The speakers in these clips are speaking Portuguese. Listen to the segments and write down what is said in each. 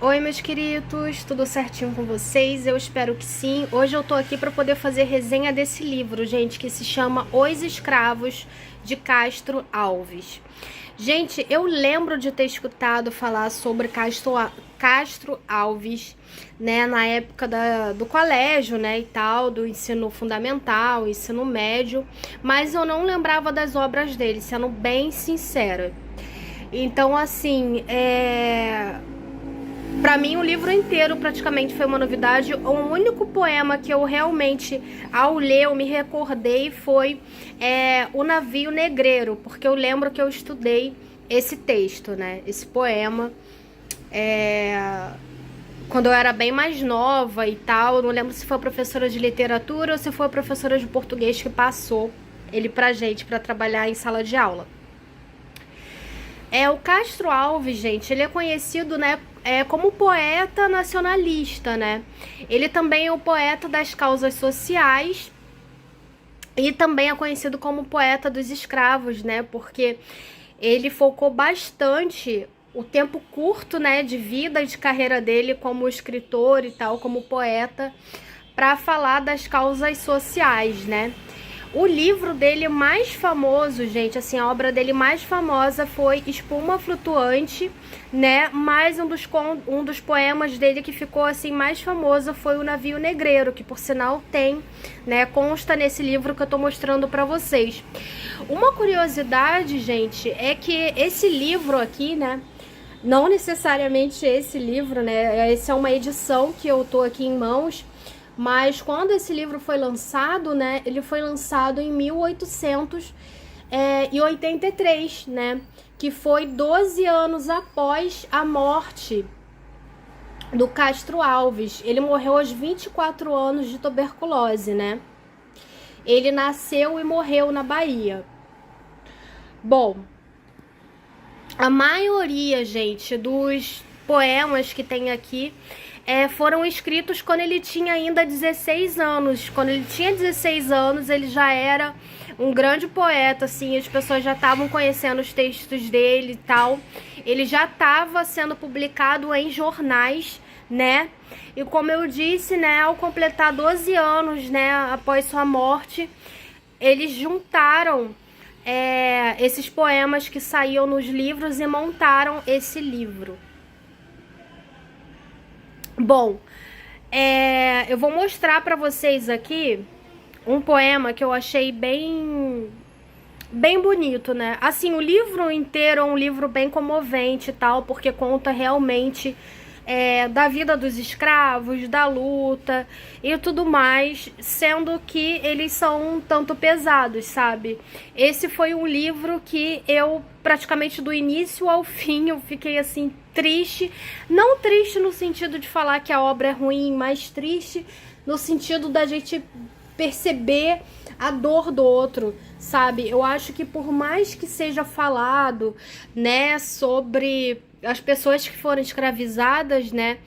Oi, meus queridos, tudo certinho com vocês? Eu espero que sim. Hoje eu tô aqui para poder fazer resenha desse livro, gente, que se chama Os Escravos, de Castro Alves. Gente, eu lembro de ter escutado falar sobre Castro Alves, né, na época do colégio, né, e tal, do ensino fundamental, ensino médio, mas eu não lembrava das obras dele, sendo bem sincera. Então, assim, Pra mim, o livro inteiro praticamente foi uma novidade. O único poema que eu realmente, ao ler, eu me recordei foi O Navio Negreiro, porque eu lembro que eu estudei esse texto, né? Esse poema, quando eu era bem mais nova e tal. Eu não lembro se foi a professora de literatura ou se foi a professora de português que passou ele pra gente, pra trabalhar em sala de aula. O Castro Alves, gente, ele é conhecido, né, como poeta nacionalista, né? Ele também é o poeta das causas sociais e também é conhecido como poeta dos escravos, né? Porque ele focou bastante o tempo curto, né, de vida e de carreira dele como escritor e tal, como poeta, para falar das causas sociais, né? O livro dele mais famoso, gente, assim, a obra dele mais famosa foi Espuma Flutuante, né? Mas um dos poemas dele que ficou, assim, mais famoso foi O Navio Negreiro, que, por sinal, tem, né? Consta nesse livro que eu tô mostrando pra vocês. Uma curiosidade, gente, é que esse livro aqui, né? Não necessariamente esse livro, né? Essa é uma edição que eu tô aqui em mãos. Mas quando esse livro foi lançado, né, ele foi lançado em 1883, né, que foi 12 anos após a morte do Castro Alves. Ele morreu aos 24 anos de tuberculose, né? Ele nasceu e morreu na Bahia. Bom, a maioria, gente, dos poemas que tem aqui foram escritos quando ele tinha ainda 16 anos. Quando ele tinha 16 anos, ele já era um grande poeta, assim, as pessoas já estavam conhecendo os textos dele e tal. Ele já estava sendo publicado em jornais, né? E como eu disse, né, ao completar 12 anos, né, após sua morte, eles juntaram esses poemas que saíam nos livros e montaram esse livro. Bom, eu vou mostrar pra vocês aqui um poema que eu achei bem bonito, né? Assim, o livro inteiro é um livro bem comovente e tal, porque conta realmente da vida dos escravos, da luta e tudo mais, sendo que eles são um tanto pesados, sabe? Esse foi um livro que eu, praticamente do início ao fim, eu fiquei assim, triste. Não triste no sentido de falar que a obra é ruim, mas triste no sentido da gente perceber a dor do outro, sabe? Eu acho que por mais que seja falado, né, sobre as pessoas que foram escravizadas, né,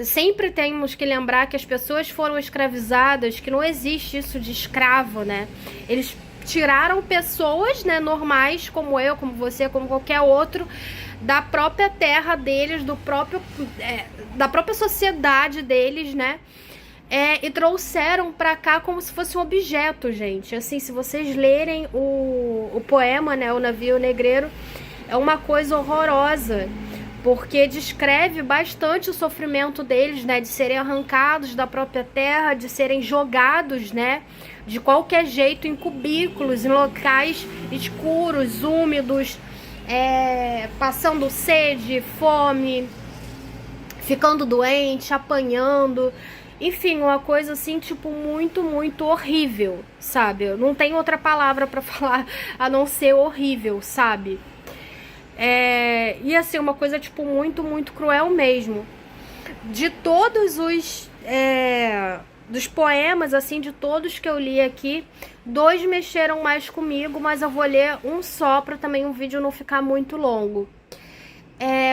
sempre temos que lembrar que as pessoas foram escravizadas, que não existe isso de escravo, né? Eles tiraram pessoas, né, normais, como eu, como você, como qualquer outro, da própria terra deles, da própria sociedade deles, né? E trouxeram pra cá como se fosse um objeto, gente. Assim, se vocês lerem o poema, né, O Navio Negreiro, é uma coisa horrorosa, porque descreve bastante o sofrimento deles, né, de serem arrancados da própria terra, de serem jogados, né, de qualquer jeito em cubículos, em locais escuros, úmidos, passando sede, fome, ficando doente, apanhando. Enfim, uma coisa assim, tipo, muito, muito horrível, sabe? Não tem outra palavra pra falar a não ser horrível, sabe? E assim, uma coisa, tipo, muito, muito cruel mesmo. De todos os dos poemas, assim, de todos que eu li aqui, 2 mexeram mais comigo, mas eu vou ler um só pra também o vídeo não ficar muito longo.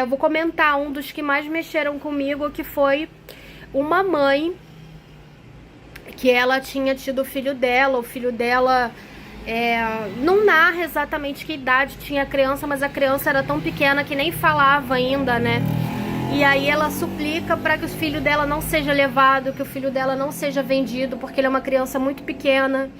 Eu vou comentar um dos que mais mexeram comigo, que foi uma mãe que ela tinha tido o filho dela não narra exatamente que idade tinha a criança, mas a criança era tão pequena que nem falava ainda, né? E aí ela suplica para que o filho dela não seja levado, que o filho dela não seja vendido, porque ele é uma criança muito pequena.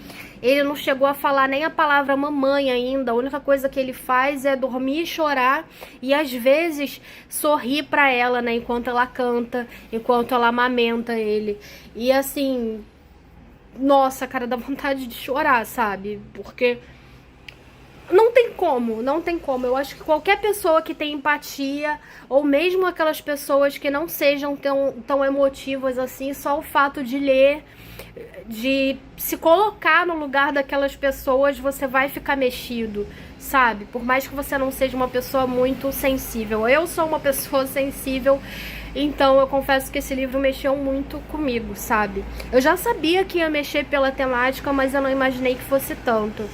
Ele não chegou a falar nem a palavra mamãe ainda. A única coisa que ele faz é dormir e chorar. E às vezes sorrir para ela, né? Enquanto ela canta, enquanto ela amamenta ele. E assim, nossa, cara, dá vontade de chorar, sabe? Porque não tem como, não tem como. Eu acho que qualquer pessoa que tem empatia, ou mesmo aquelas pessoas que não sejam tão emotivas assim, só o fato de ler, de se colocar no lugar daquelas pessoas, você vai ficar mexido, sabe? Por mais que você não seja uma pessoa muito sensível. Eu sou uma pessoa sensível, então eu confesso que esse livro mexeu muito comigo, sabe? Eu já sabia que ia mexer pela temática, mas eu não imaginei que fosse tanto.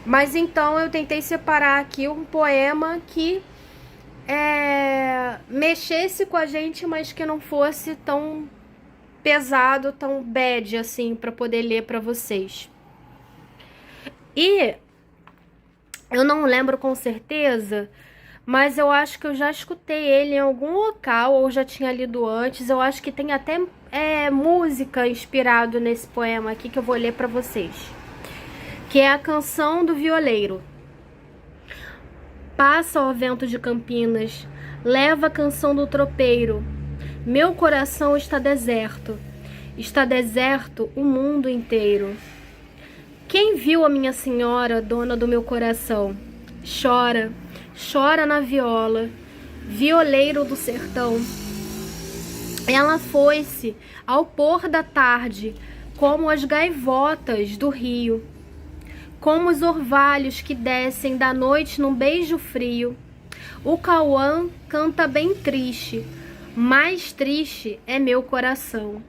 Mas então eu tentei separar aqui um poema que mexesse com a gente, mas que não fosse tão pesado, tão bad assim, para poder ler para vocês. E eu não lembro com certeza, mas eu acho que eu já escutei ele em algum local, ou já tinha lido antes. Eu acho que tem até música inspirado nesse poema aqui que eu vou ler para vocês, que é a Canção do Violeiro. Passa, ó vento de Campinas, leva a canção do tropeiro. Meu coração está deserto o mundo inteiro. Quem viu a minha senhora, dona do meu coração? Chora, chora na viola, violeiro do sertão. Ela foi-se ao pôr da tarde, como as gaivotas do rio, como os orvalhos que descem da noite num beijo frio. O Cauã canta bem triste, mais triste é meu coração.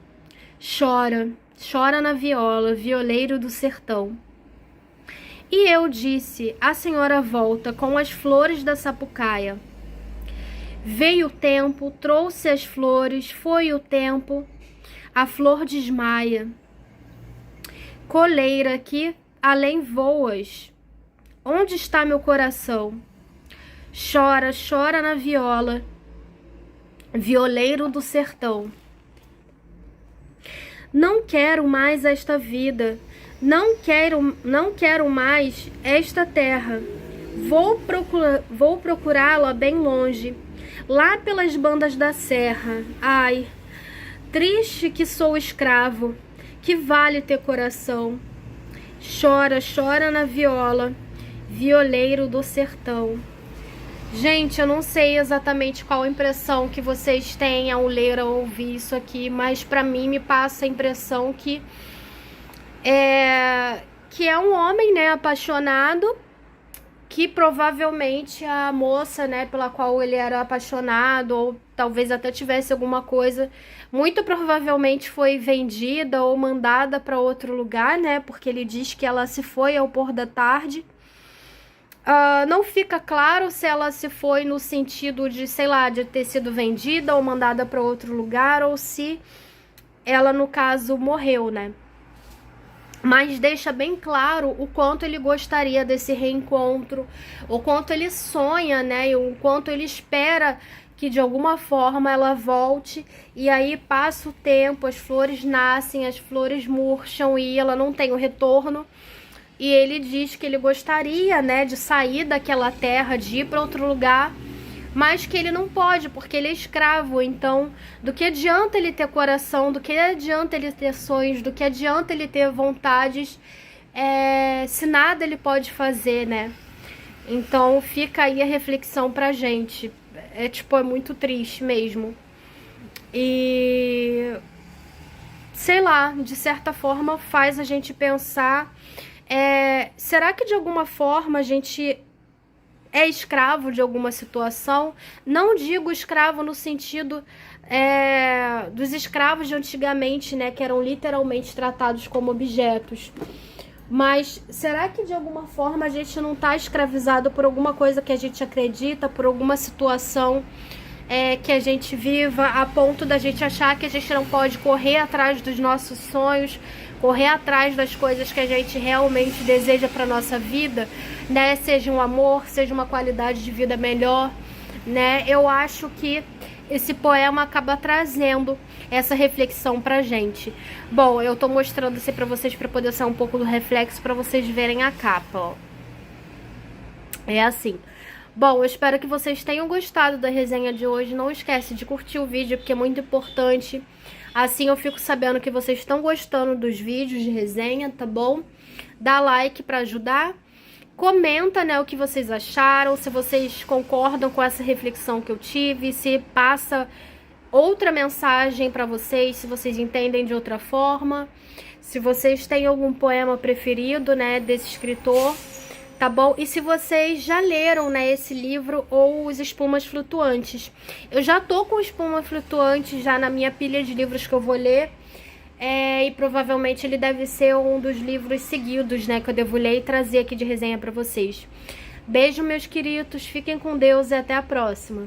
Chora, chora na viola, violeiro do sertão. E eu disse, a senhora volta com as flores da sapucaia. Veio o tempo, trouxe as flores, foi o tempo, a flor desmaia. Coleira que além voas, onde está meu coração? Chora, chora na viola, violeiro do sertão. Não quero mais esta vida, não quero mais esta terra. Vou procurá-la bem longe, lá pelas bandas da serra. Ai, triste que sou escravo, que vale ter coração. Chora, chora na viola, violeiro do sertão. Gente, eu não sei exatamente qual a impressão que vocês têm ao ler ou ouvir isso aqui, mas pra mim me passa a impressão que é um homem, né, apaixonado, que provavelmente a moça, né, pela qual ele era apaixonado, ou talvez até tivesse alguma coisa, muito provavelmente foi vendida ou mandada para outro lugar, né, porque ele diz que ela se foi ao pôr da tarde. Não fica claro se ela se foi no sentido de, sei lá, de ter sido vendida ou mandada para outro lugar, ou se ela, no caso, morreu, né? Mas deixa bem claro o quanto ele gostaria desse reencontro, o quanto ele sonha, né? E o quanto ele espera que de alguma forma ela volte. E aí passa o tempo, as flores nascem, as flores murcham e ela não tem o retorno. E ele diz que ele gostaria, né, de sair daquela terra, de ir para outro lugar, mas que ele não pode, porque ele é escravo. Então, do que adianta ele ter coração, do que adianta ele ter sonhos, do que adianta ele ter vontades, se nada ele pode fazer, né? Então, fica aí a reflexão pra gente. É muito triste mesmo. E, sei lá, de certa forma faz a gente pensar... será que de alguma forma a gente é escravo de alguma situação? Não digo escravo no sentido dos escravos de antigamente, né, que eram literalmente tratados como objetos. Mas será que de alguma forma a gente não está escravizado por alguma coisa que a gente acredita, por alguma situação que a gente viva, a ponto da gente achar que a gente não pode correr atrás dos nossos sonhos, correr atrás das coisas que a gente realmente deseja para nossa vida, né? Seja um amor, seja uma qualidade de vida melhor, né? Eu acho que esse poema acaba trazendo essa reflexão pra gente. Bom, eu tô mostrando assim pra vocês pra poder ser um pouco do reflexo, pra vocês verem a capa, ó. É assim. Bom, eu espero que vocês tenham gostado da resenha de hoje. Não esquece de curtir o vídeo, porque é muito importante. Assim eu fico sabendo que vocês estão gostando dos vídeos de resenha, tá bom? Dá like pra ajudar. Comenta, né, o que vocês acharam, se vocês concordam com essa reflexão que eu tive, se passa outra mensagem pra vocês, se vocês entendem de outra forma. Se vocês têm algum poema preferido, né, desse escritor. Tá bom? E se vocês já leram, né, esse livro ou Os Espumas Flutuantes. Eu já tô com Espuma Flutuante já na minha pilha de livros que eu vou ler. E provavelmente ele deve ser um dos livros seguidos, né, que eu devo ler e trazer aqui de resenha pra vocês. Beijo, meus queridos. Fiquem com Deus e até a próxima.